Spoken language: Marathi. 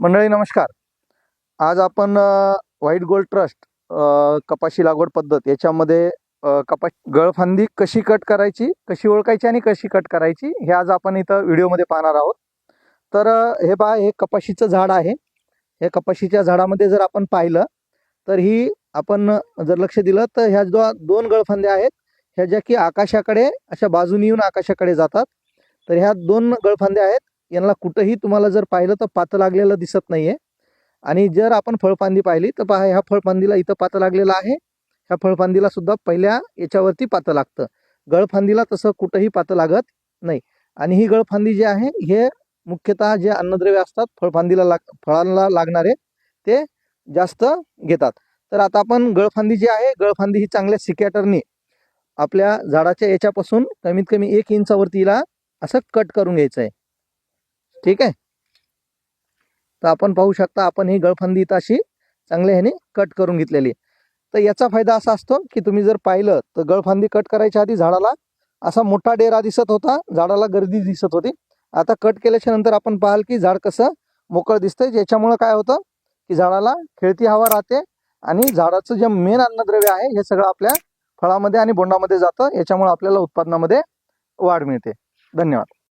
मंडळी नमस्कार. आज आपण व्हाईट गोल्ड ट्रस्ट कपाशी लागवड पद्धत याच्यामध्ये कपाशी गळफांदी कशी कट करायची, कशी ओळखायची आणि कशी कट करायची हे आज आपण इथं व्हिडिओमध्ये पाहणार आहोत. तर हे पहा, हे कपाशीचं झाड आहे. हे कपाशीच्या झाडामध्ये जर आपण पाहिलं तर ही आपण जर लक्ष दिलं तर ह्या जो दोन गळफांद्या आहेत ह्या ज्या की आकाशाकडे अशा बाजूनी येऊन आकाशाकडे जातात. तर ह्या दोन गळफांद्या आहेत, यांना कुठंही तुम्हाला जर पाहिलं तर पातं लागलेलं दिसत नाहीये. आणि जर आपण फळफांदी पाहिली तर पहा, ह्या फळफांदीला इथं पातं लागलेलं आहे. ह्या फळफांदीला सुद्धा पहिल्या याच्यावरती पातं लागतं. गळफांदीला तसं कुठंही पातं लागत नाही. आणि ही गळफांदी जी आहे हे मुख्यतः जे अन्नद्रव्य असतात फळफांदीला फळांना लागणारे ते जास्त घेतात. तर आता आपण गळफांदी जी आहे, गळफांदी ही चांगल्या सिकॅटरनी आपल्या झाडाच्या याच्यापासून कमीत कमी 1 इंचावरती हिला असं कट करून घ्यायचं आहे. ठीक आहे. तर आपण पाहू शकता, आपण ही गळफांदी इथं अशी चांगल्या ह्याने कट करून घेतलेली. तर याचा फायदा असा असतो की तुम्ही जर पाहिलं तर गळफांदी कट करायच्या आधी झाडाला असा मोठा डेरा दिसत होता, झाडाला गर्दी दिसत होती. आता कट केल्याच्या नंतर आपण पाहाल की झाड कसं मोकळं दिसतंय. याच्यामुळं काय होतं की झाडाला खेळती हवा राहते आणि झाडाचं जे मेन अन्नद्रव्य आहे हे सगळं आपल्या फळामध्ये आणि बोंडामध्ये जातं. याच्यामुळे आपल्याला उत्पादनामध्ये वाढ मिळते. धन्यवाद.